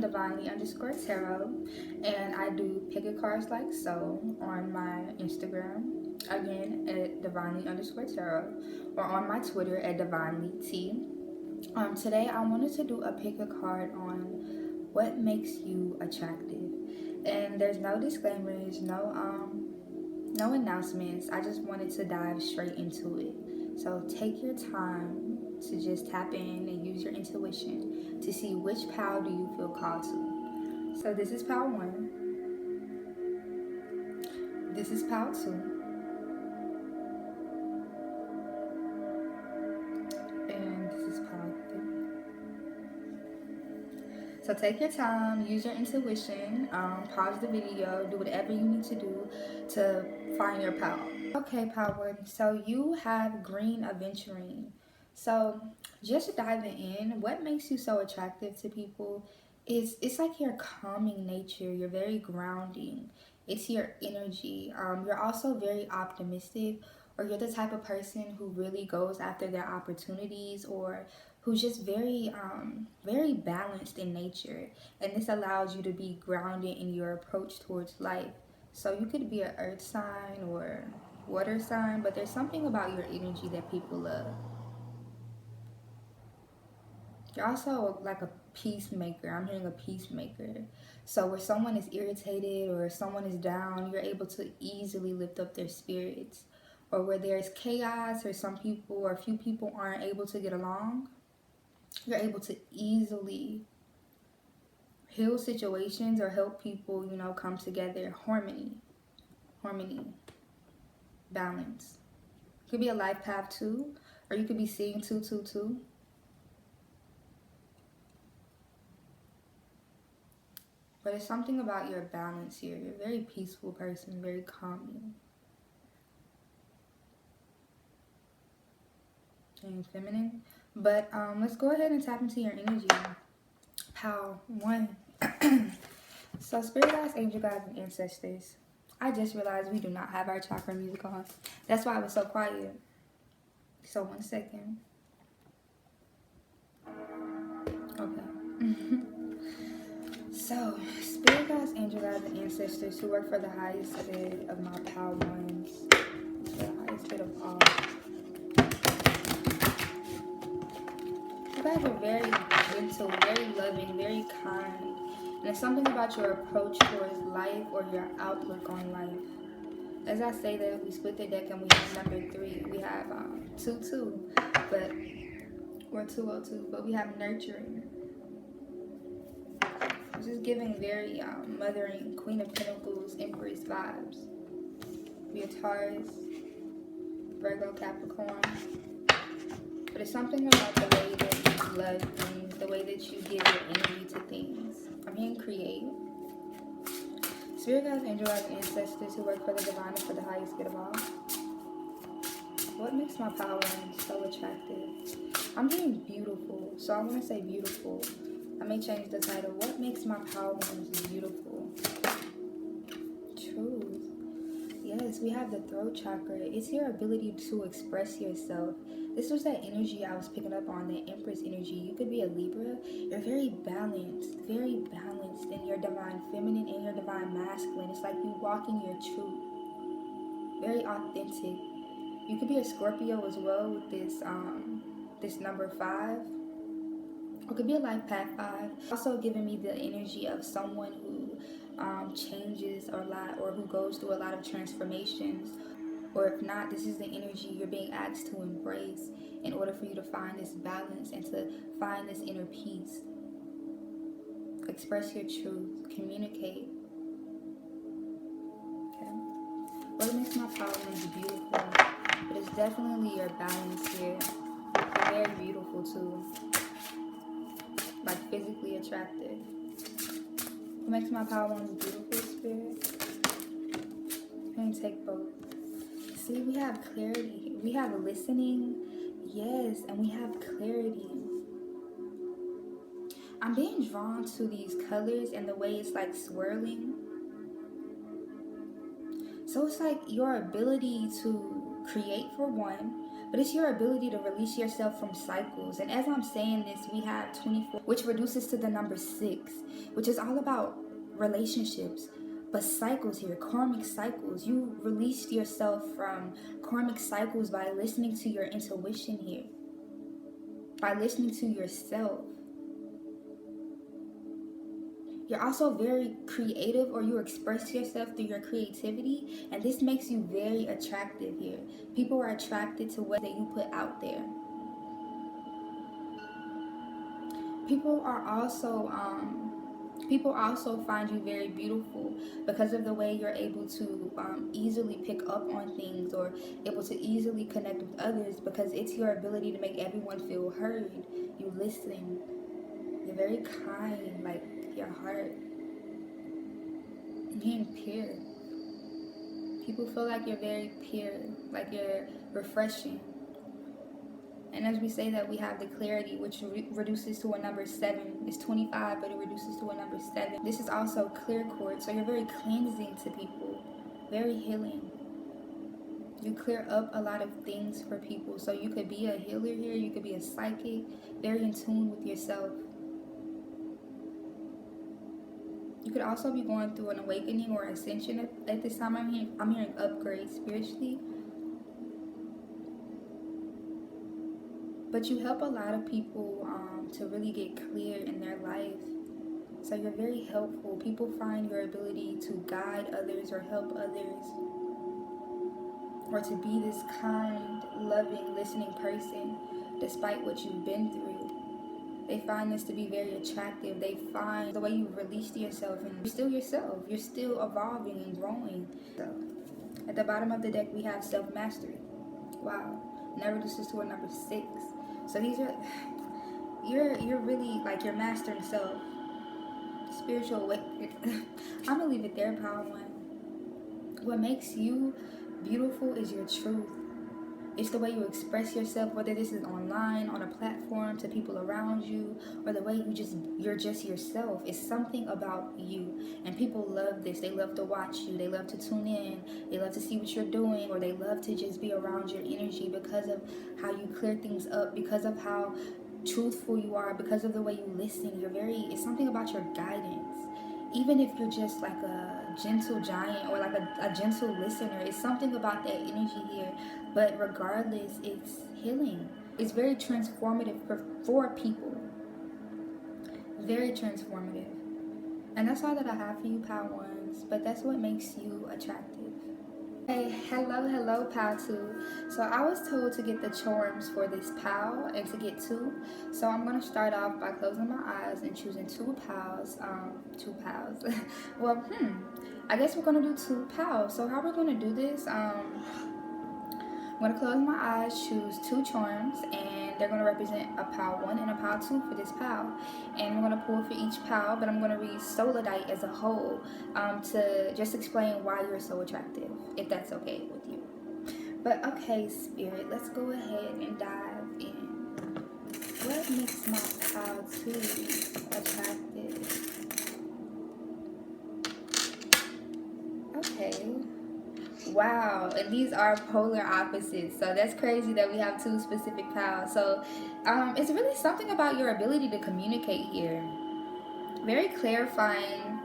am divinely_tarot, and I do pick a cards like so on my Instagram, again at divinely_tarot, or on my Twitter at divinelyt. Today I wanted to do a pick a card on what makes you attractive, and there's no disclaimers, no announcements. I just wanted to dive straight into it. So take your time to just tap in and use your intuition to see which pile do you feel called to. So this is pile 1. This is pile 2. And this is pile 3. So take your time, use your intuition, pause the video, do whatever you need to do to find your pile. Okay, pile 1. So you have green aventurine. So just diving in, what makes you so attractive to people is it's like your calming nature. You're very grounding. It's your energy. You're also very optimistic, or you're the type of person who really goes after their opportunities, or who's just very balanced in nature. And this allows you to be grounded in your approach towards life. So you could be an earth sign or water sign, but there's something about your energy that people love. You're also like a peacemaker. I'm hearing a peacemaker. So where someone is irritated or someone is down, you're able to easily lift up their spirits. Or where there's chaos or some people or a few people aren't able to get along, you're able to easily heal situations or help people, come together. Harmony, balance. It could be a life path too, or you could be seeing 222. But it's something about your balance here. You're a very peaceful person, very calming. And feminine. But let's go ahead and tap into your energy. Pile 1. So spirit guides, angel guides, and ancestors. I just realized we do not have our chakra music on. That's why I was so quiet. So 1 second. Okay. So, spirit guides, angel guides, and ancestors who work for the highest good of my pile 1s. The highest good of all. You guys are very gentle, very loving, very kind. And it's something about your approach towards life or your outlook on life. As I say that, we split the deck and we have number 3. We have 2-2, but or 202, but we have nurturing. It's just giving very mothering, Queen of Pentacles, Empress vibes. We have Taurus, Virgo, Capricorn. But it's something about the way that you love things, the way that you give your energy to things. I'm here to create. Spirit guides, angel guides, and ancestors who work for the divine and for the highest good of all. What makes my power so attractive? I'm hearing beautiful, so I want to say beautiful. I may change the title. What makes my power beautiful? Truth. Yes, we have the throat chakra. It's your ability to express yourself. This was that energy I was picking up on, that Empress energy. You could be a Libra. You're very balanced in your divine feminine and your divine masculine. It's like you walking your truth. Very authentic. You could be a Scorpio as well with this number 5. It could be a life path 5. Also giving me the energy of someone who changes a lot, or who goes through a lot of transformations. Or if not, this is the energy you're being asked to embrace in order for you to find this balance and to find this inner peace. Express your truth. Communicate. Okay. What makes my power beautiful? But it's definitely your balance here. You're very beautiful too. Like physically attractive. What makes my power beautiful, spirit? I'm gonna take both. See, we have clarity. We have listening. Yes, and we have clarity. I'm being drawn to these colors and the way it's like swirling. So it's like your ability to create for one, but it's your ability to release yourself from cycles. And as I'm saying this, we have 24, which reduces to the number 6, which is all about relationships. But cycles here, karmic cycles. You released yourself from karmic cycles by listening to your intuition here, by listening to yourself. You're also very creative, or you express yourself through your creativity, and this makes you very attractive here. People are attracted to what that you put out there. People are also people also find you very beautiful because of the way you're able to easily pick up on things, or able to easily connect with others, because it's your ability to make everyone feel heard. You listen. You're very kind, like your heart. Being pure. People feel like you're very pure, like you're refreshing. And as we say that, we have the clarity, which reduces to a number 7. It's 25, but it reduces to a number 7. This is also clear quartz, so you're very cleansing to people, very healing. You clear up a lot of things for people. So you could be a healer here, you could be a psychic, very in tune with yourself. You could also be going through an awakening or ascension at this time. I'm hearing upgrade spiritually. But you help a lot of people to really get clear in their life. So you're very helpful. People find your ability to guide others or help others, or to be this kind, loving, listening person despite what you've been through. They find this to be very attractive. They find the way you released yourself, and you're still yourself. You're still evolving and growing. So at the bottom of the deck, we have self-mastery. Wow. And that reduces to a number 6. So these are, you're really like your mastering self. Spiritual awakening. I'm gonna leave it there, Power One. What makes you beautiful is your truth. It's the way you express yourself, whether this is online, on a platform, to people around you, or the way you're just yourself. It's something about you. And people love this. They love to watch you. They love to tune in. They love to see what you're doing, or they love to just be around your energy because of how you clear things up, because of how truthful you are, because of the way you listen. It's something about your guidance. Even if you're just like a gentle giant, or like a gentle listener, it's something about that energy here. But regardless, it's healing. It's very transformative for people. Very transformative. And that's all that I have for you, Power Ones. But that's what makes you attractive. Hey, hello, Pal 2. So I was told to get the charms for this Pal and to get 2. So I'm going to start off by closing my eyes and choosing 2 Pals. 2 Pals. Well, I guess we're going to do 2 Pals. So how we're going to do this, I'm going to close my eyes, choose 2 charms, and they're going to represent a Pal 1 and a Pal 2 for this Pal. And I'm going to pull for each Pal, but I'm going to read Solidite as a whole to just explain why you're so attractive, if that's okay with you. But okay, Spirit, let's go ahead and dive in. What makes my Pal 2 attractive? Okay. Wow, and these are polar opposites, so that's crazy that we have 2 specific pals. So it's really something about your ability to communicate here. Very clarifying,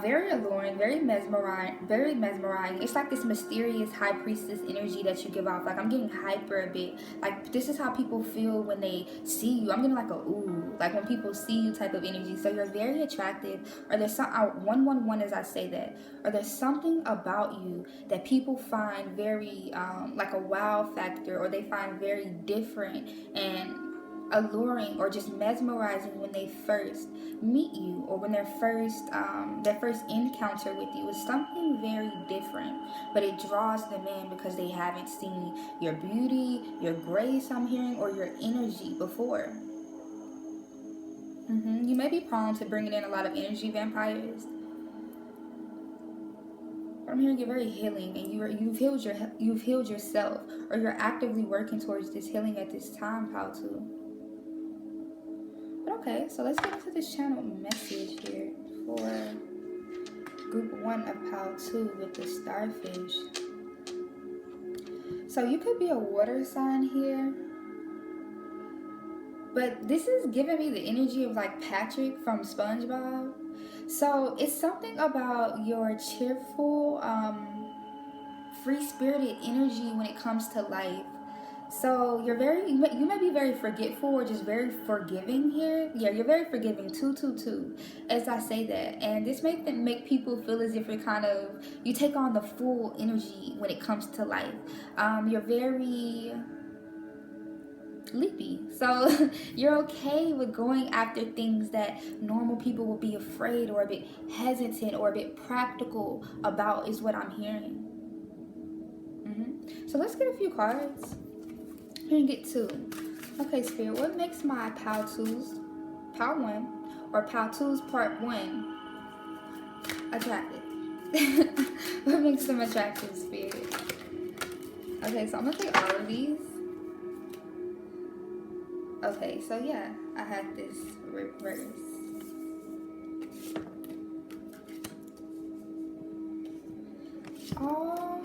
very alluring, very mesmerizing. It's like this mysterious high priestess energy that you give off. Like, I'm getting hyper a bit. Like, this is how people feel when they see you. I'm getting like a ooh, like when people see you type of energy. So you're very attractive. Or there's some 111 as I say that. Or there's something about you that people find very like a wow factor, or they find very different and alluring, or just mesmerizing when they first meet you, or when their first encounter with you. Is something very different, but it draws them in because they haven't seen your beauty, your grace, I'm hearing, or your energy before. You may be prone to bringing in a lot of energy vampires. I'm hearing you're very healing, and you've healed yourself, or you're actively working towards this healing at this time, Pal 2. But okay, so let's get into this channel message here for group 1 of Pal 2 with the starfish. So you could be a water sign here. But this is giving me the energy of like Patrick from SpongeBob. So it's something about your cheerful, free-spirited energy when it comes to life. So you may be very forgetful or just very forgiving here. Yeah, you're very forgiving. 222, as I say that, and this make people feel as if you take on the full energy when it comes to life. You're very leapy. So you're okay with going after things that normal people will be afraid or a bit hesitant or a bit practical about, is what I'm hearing. So let's get a few cards. We're gonna get two. Okay, Spirit, what makes my POW 2s, POW 1, or POW 2s Part 1 attractive? What makes them attractive, Spirit? Okay, so I'm gonna take all of these. Okay, so yeah, I had this reverse. Oh,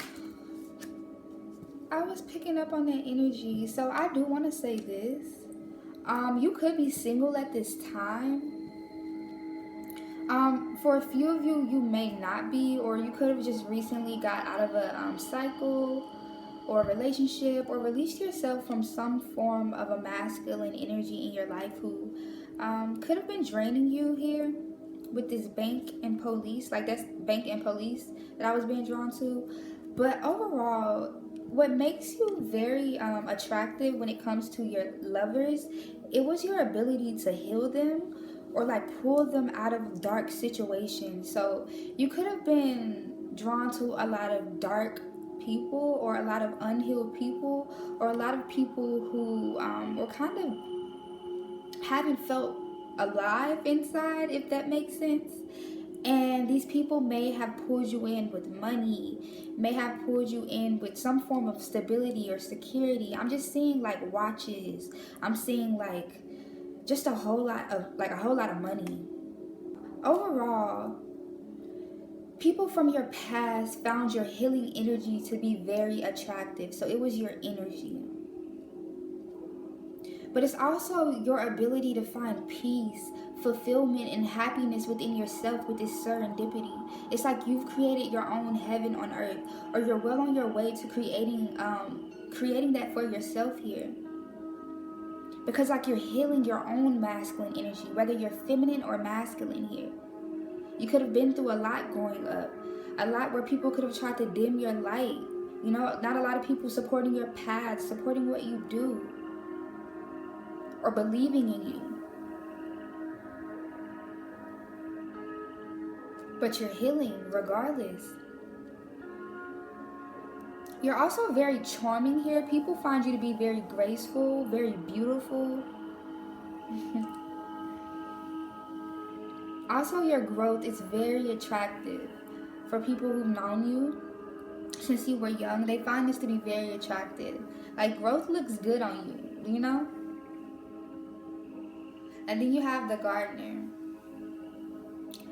I was picking up on that energy. So I do want to say this. You could be single at this time. For a few of you, you may not be, or you could have just recently got out of a cycle or a relationship, or released yourself from some form of a masculine energy in your life who could have been draining you here with this bank and police. Like, that's bank and police that I was being drawn to. But overall, what makes you very attractive when it comes to your lovers, it was your ability to heal them or like pull them out of dark situations. So you could have been drawn to a lot of dark people or a lot of unhealed people or a lot of people who were kind of haven't felt alive inside, if that makes sense. And these people may have pulled you in with money, may have pulled you in with some form of stability or security. I'm just seeing like watches. I'm seeing like just a whole lot of money. Overall, people from your past found your healing energy to be very attractive. So it was your energy. But it's also your ability to find peace, fulfillment, and happiness within yourself with this serendipity. It's like you've created your own heaven on earth, or you're well on your way to creating that for yourself here. Because like you're healing your own masculine energy, whether you're feminine or masculine here. You could have been through a lot growing up, a lot where people could have tried to dim your light. You know, not a lot of people supporting your path, supporting what you do, or believing in you. But you're healing regardless. You're also very charming here. People find you to be very graceful, very beautiful. Also, your growth is very attractive. For people who've known you since you were young, they find this to be very attractive. Like, growth looks good on you, you know? And then you have the gardener.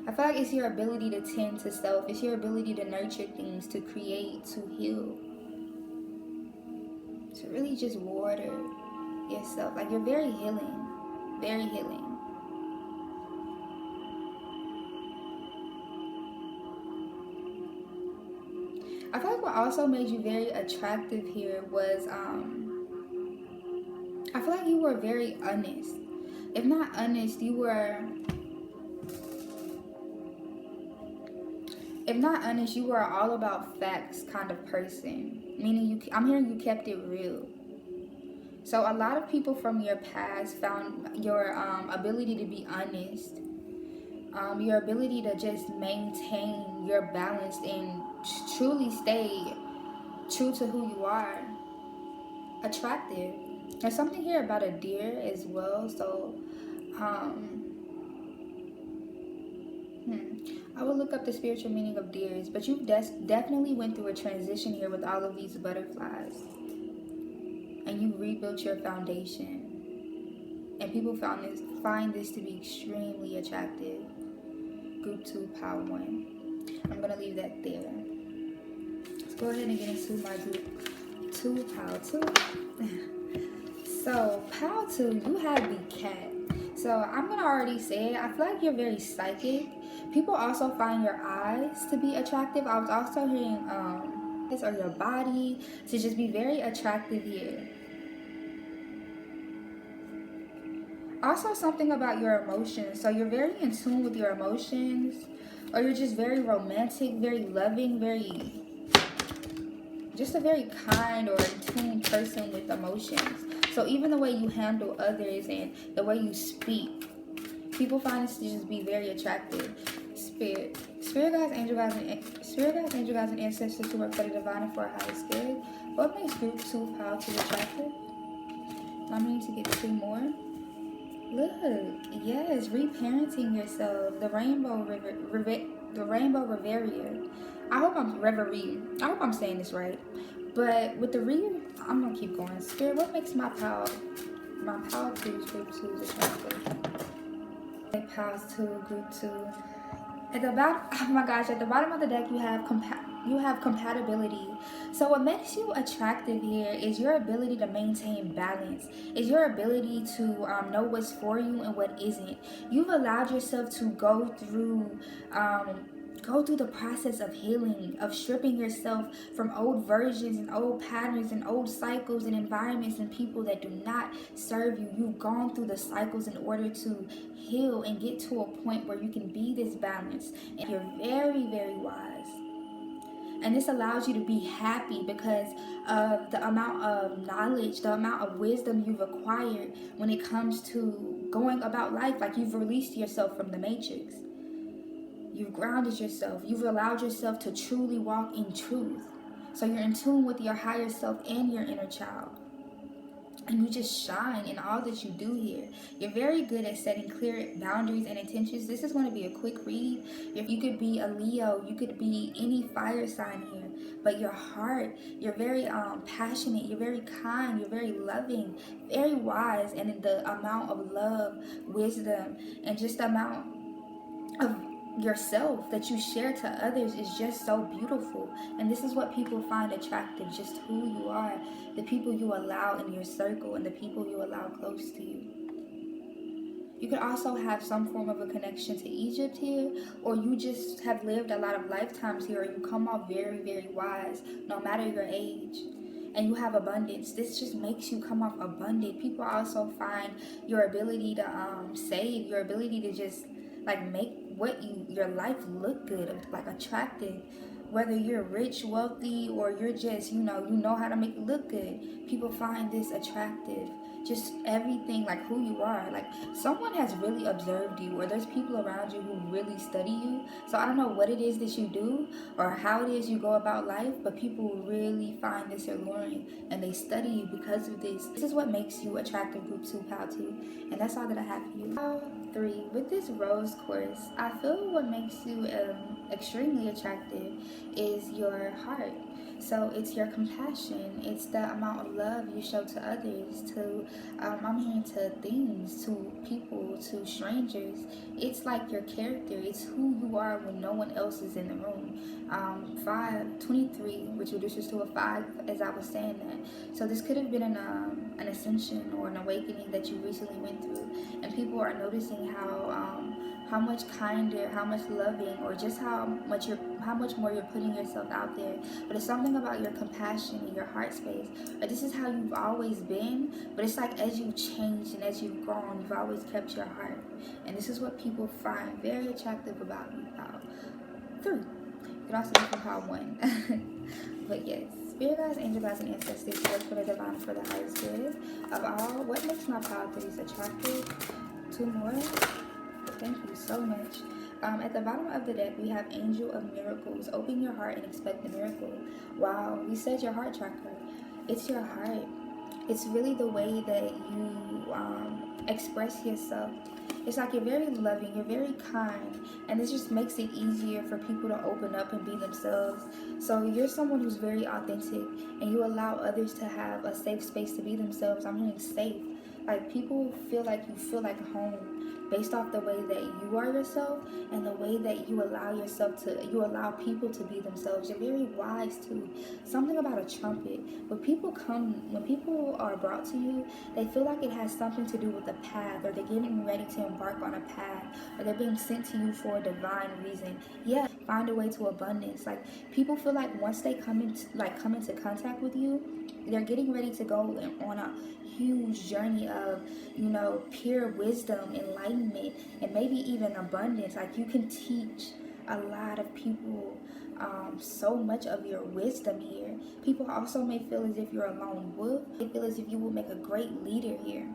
I feel like it's your ability to tend to self. It's your ability to nurture things, to create, to heal. To really just water yourself. Like, you're very healing. Very healing. I feel like what also made you very attractive here was, I feel like you were very honest. If not honest, you were all about facts kind of person. Meaning I'm hearing you kept it real. So a lot of people from your past found your ability to be honest, your ability to just maintain your balance and truly stay true to who you are, attractive. There's something here about a deer as well. So I will look up the spiritual meaning of deers, but you've definitely went through a transition here with all of these butterflies, and you rebuilt your foundation, and people find this to be extremely attractive. Group 2, Power 1. I'm gonna leave that there. Let's go ahead and get into my group Two, pile two. So, pile two, you have the cat. So, I'm gonna already say it. I feel like you're very psychic. People also find your eyes to be attractive. I was also hearing this or your body to just be very attractive here. Also, something about your emotions. So, you're very in tune with your emotions, or you're just very romantic, very loving, just a very kind or in tune person with emotions. So even the way you handle others and the way you speak, people find this to just be very attractive. Spirit guides, angel guides, and ancestors who work for the divine and for our highest good. What makes group 2 powerful attractive? I'm going to get 2 more. Look, yes, reparenting yourself. The Rainbow Riviera. I hope I'm saying this right. But with the I'm gonna keep going. Spirit, what makes my pal 2 group 2's attractive? Pals 2 group 2. At the bottom, oh my gosh, at the bottom of the deck you have compatibility. So what makes you attractive here is your ability to maintain balance, is your ability to know what's for you and what isn't. You've allowed yourself to go through the process of healing, of stripping yourself from old versions and old patterns and old cycles and environments and people that do not serve you. You've gone through the cycles in order to heal and get to a point where you can be this balance. And you're very, very wise. And this allows you to be happy because of the amount of knowledge, the amount of wisdom you've acquired when it comes to going about life. Like you've released yourself from the matrix. You've grounded yourself. You've allowed yourself to truly walk in truth. So you're in tune with your higher self and your inner child. And you just shine in all that you do here. You're very good at setting clear boundaries and intentions. This is going to be a quick read. If you could be a Leo, you could be any fire sign here. But your heart, you're very passionate, you're very kind, you're very loving, very wise, and in the amount of love, wisdom, and just the amount of yourself that you share to others is just so beautiful. And this is what people find attractive, just who you are, the people you allow in your circle and the people you allow close to you. You could also have some form of a connection to Egypt here, or you just have lived a lot of lifetimes here, or you come off very, very wise no matter your age. And you have abundance. This just makes you come off abundant. People also find your ability to save, your ability to just like make your life look good, like attractive. Whether you're rich, wealthy, or you're just you know how to make it look good. People find this attractive. Just everything, like who you are. Like someone has really observed you, or there's people around you who really study you. So I don't know what it is that you do or how it is you go about life, but people really find this alluring and they study you because of this. This is what makes you attractive, group 2, pal 2. And that's all that I have for you. Pal 3, with this rose quartz, I feel what makes you extremely attractive is your heart. So it's your compassion, it's the amount of love you show to others, to I'm hearing to things, to people, to strangers. It's like your character, it's who you are when no one else is in the room. 523, which reduces to a 5 as I was saying that. So this could have been an ascension or an awakening that you recently went through, and people are noticing how much kinder, how much loving, or just how much more you're putting yourself out there. But it's something about your compassion and your heart space. But this is how you've always been, but it's like as you've changed and as you've grown, you've always kept your heart. And this is what people find very attractive about you, pal 3. You can also be from pal 1. But yes, spirit guides, angel guides, and ancestors work for the divine and for the highest good of all. What makes my pal 3s attractive? 2 more. Thank you so much. At the bottom of the deck, we have Angel of Miracles. Open your heart and expect the miracle. Wow, we said your heart chakra. It's your heart. It's really the way that you express yourself. It's like you're very loving, you're very kind, and this just makes it easier for people to open up and be themselves. So you're someone who's very authentic, and you allow others to have a safe space to be themselves. I'm meaning safe. Like people feel like you feel like home. based off the way that you are yourself and the way that you allow people to be themselves. You're very wise too. Something about a trumpet. When people are brought to you, they feel like it has something to do with the path, or they're getting ready to embark on a path, or they're being sent to you for a divine reason. Yeah, find a way to abundance. Like, people feel like once they come into contact with you, they're getting ready to go on a huge journey of, pure wisdom, enlightenment, and maybe even abundance. Like, you can teach a lot of people so much of your wisdom here. People also may feel as if you're a lone wolf. They feel as if you will make a great leader here.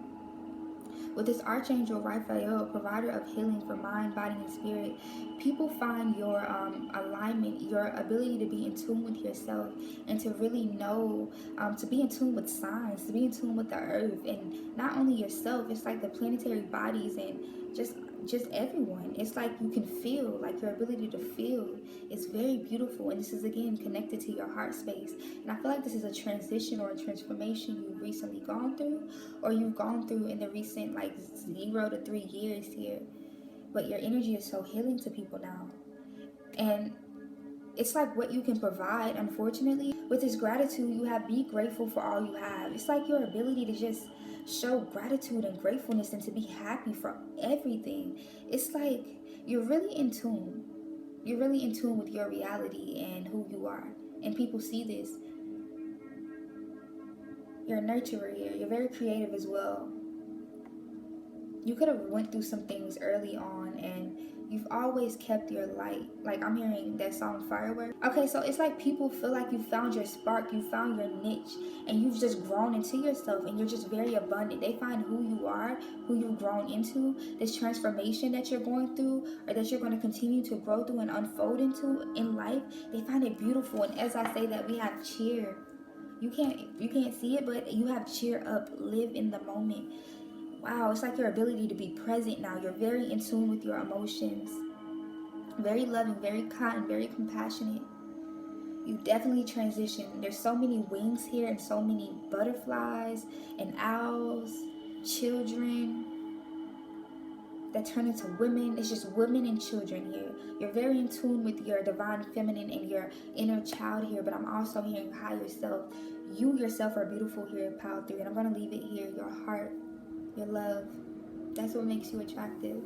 With this Archangel Raphael, provider of healing for mind, body, and spirit, people find your alignment, your ability to be in tune with yourself, and to really know, to be in tune with signs, to be in tune with the earth, and not only yourself. It's like the planetary bodies and just everyone. It's like you can feel, like your ability to feel is very beautiful, and this is again connected to your heart space. And I feel like this is a transition or a transformation you've recently gone through, or you've gone through in the recent like 0 to 3 years here. But your energy is so healing to people now, and it's like what you can provide. Unfortunately, with this gratitude you have, be grateful for all you have. It's like your ability to just show gratitude and gratefulness and to be happy for everything. It's like you're really in tune. You're really in tune with your reality and who you are. And people see this. You're a nurturer here. You're very creative as well. You could have went through some things early on, and you've always kept your light. Like, I'm hearing that song Firework. Okay, so it's like people feel like you found your spark, you found your niche, and you've just grown into yourself, and you're just very abundant. They find who you are, who you've grown into, this transformation that you're going through, or that you're going to continue to grow through and unfold into in life. They find it beautiful. And as I say that, we have cheer. You can't see it, but you have cheer up, live in the moment. Wow, it's like your ability to be present now. You're very in tune with your emotions. Very loving, very kind, very compassionate. You definitely transition. There's so many wings here and so many butterflies and owls, children that turn into women. It's just women and children here. You're very in tune with your divine feminine and your inner child here, but I'm also hearing higher self. You yourself are beautiful here, Pile 3, and I'm going to leave it here. Your heart, your love, that's what makes you attractive.